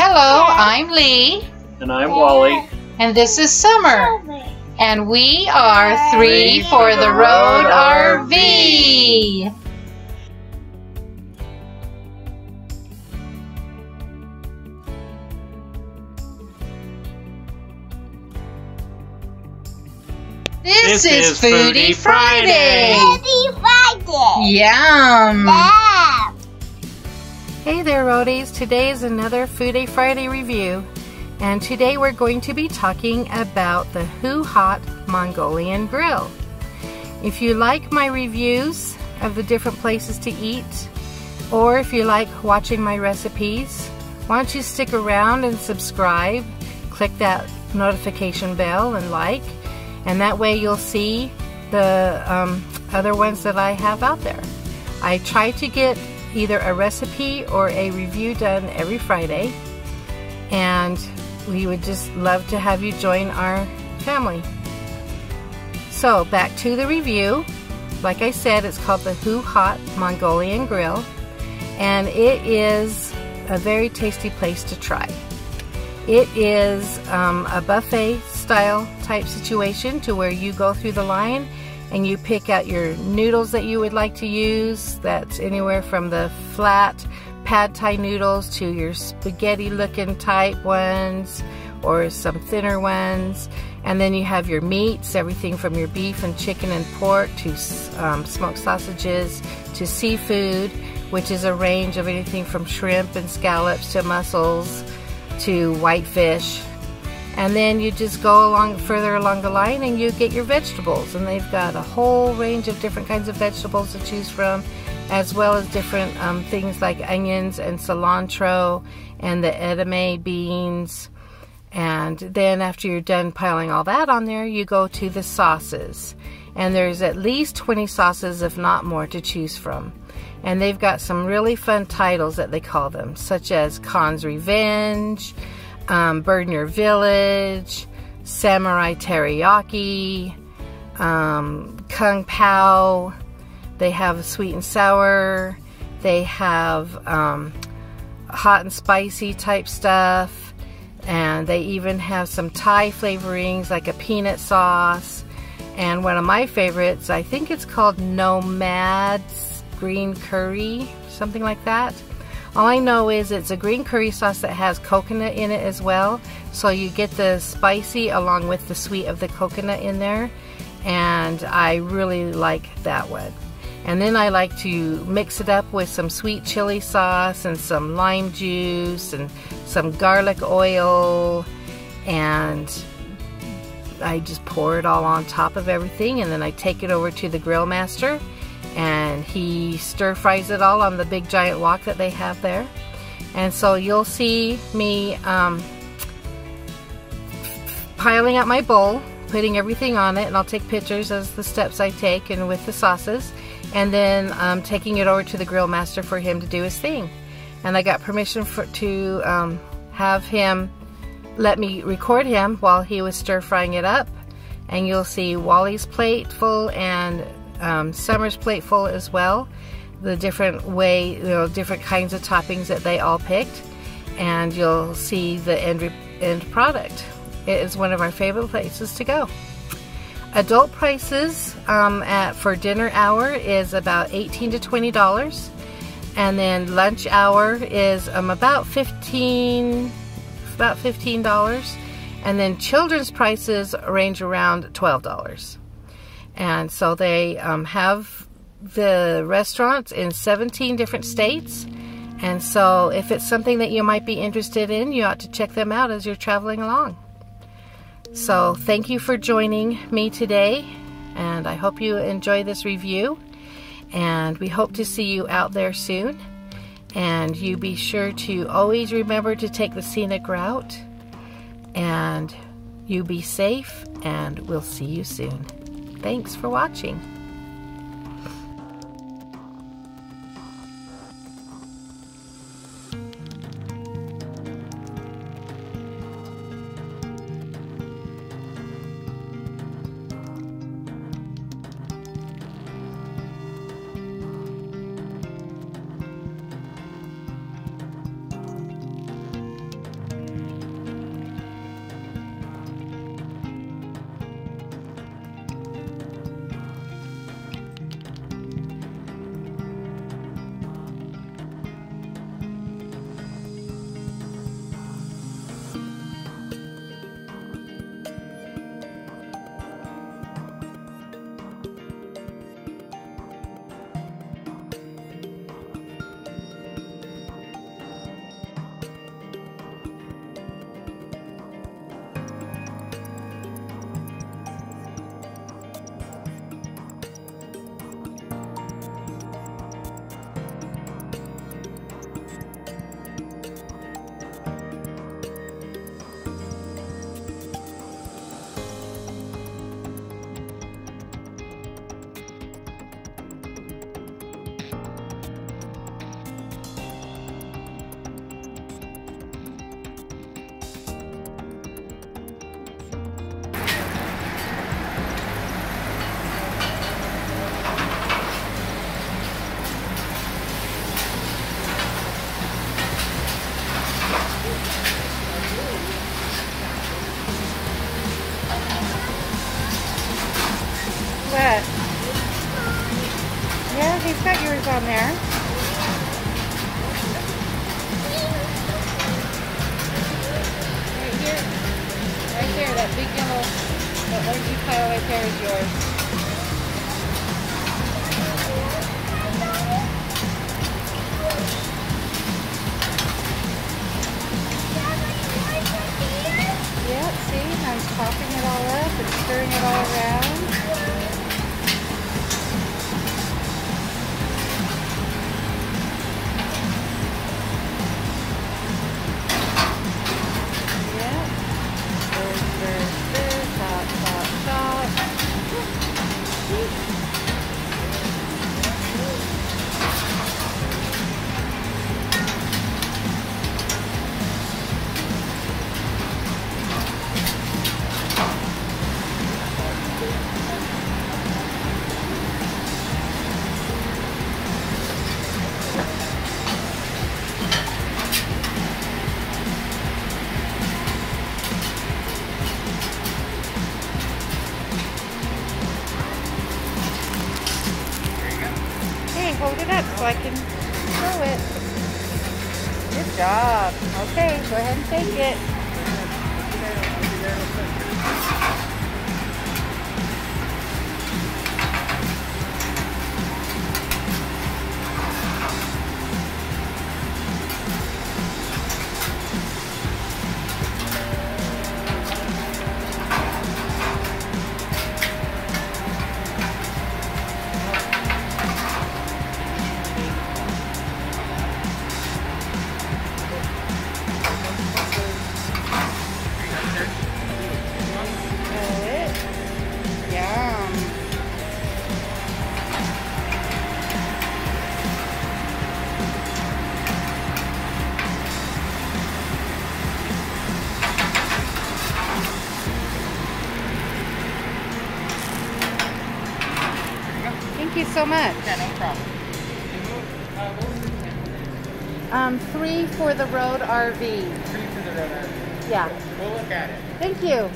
Hello, I'm Lee. And I'm Wally. And this is Summer. And we are Three for the Road RV. This is Foodie Friday. Foodie Friday. Yum. Yeah. Hey there, roadies. Today is another Foodie Friday review. And today we're going to be talking about the HuHot Mongolian grill. If you like my reviews of the different places to eat, or if you like watching my recipes, why don't you stick around and subscribe, click that notification bell and like, and that way you'll see the other ones that I have out there. I try to get either a recipe or a review done every Friday, and we would just love to have you join our family. So back to the review. Like I said, it's called the HuHot Mongolian Grill, and it is a very tasty place to try. It is a buffet style type situation to where you go through the line and you pick out your noodles that you would like to use. That's anywhere from the flat pad thai noodles to your spaghetti looking type ones or some thinner ones. And then you have your meats, everything from your beef and chicken and pork to smoked sausages to seafood, which is a range of anything from shrimp and scallops to mussels to whitefish. And then you just go further along the line and you get your vegetables, and they've got a whole range of different kinds of vegetables to choose from, as well as different things like onions and cilantro and the edamame beans. And then after you're done piling all that on there, you go to the sauces, and there's at least 20 sauces, if not more, to choose from. And they've got some really fun titles that they call them, such as Khan's Revenge, Burn Your Village, Samurai Teriyaki, Kung Pao. They have sweet and sour. They have hot and spicy type stuff. And they even have some Thai flavorings like a peanut sauce. And one of my favorites, I think it's called Nomad's green curry, something like that. All I know is it's a green curry sauce that has coconut in it as well, so you get the spicy along with the sweet of the coconut in there, and I really like that one. And then I like to mix it up with some sweet chili sauce and some lime juice and some garlic oil, and I just pour it all on top of everything, and then I take it over to the grill master, and he stir fries it all on the big giant wok that they have there. And so you'll see me piling out my bowl, putting everything on it, and I'll take pictures as the steps I take and with the sauces, and then taking it over to the grill master for him to do his thing. And I got permission to have him let me record him while he was stir frying it up, and you'll see Wally's plate full and Summer's plate full as well. The different different kinds of toppings that they all picked, and you'll see the end product. It is one of our favorite places to go. Adult prices for dinner hour is about $18 to $20, and then lunch hour is about $15, and then children's prices range around $12. And so they have the restaurants in 17 different states. And so if it's something that you might be interested in, you ought to check them out as you're traveling along. So thank you for joining me today, and I hope you enjoy this review. And we hope to see you out there soon. And you be sure to always remember to take the scenic route. And you be safe, and we'll see you soon. Thanks for watching. on there. Right here. Right there, that big yellow, that orangey pile right there is yours. Yep, see, I'm popping it all up and stirring it all around. Yep. Stir, stir, stir, chop, chop, chop. Hold it up so I can throw it. Good job. Okay, go ahead and take it. Thank you so much. Yeah, no problem. 3 for the road RV. 3 for the road RV. Yeah. We'll look at it. Thank you.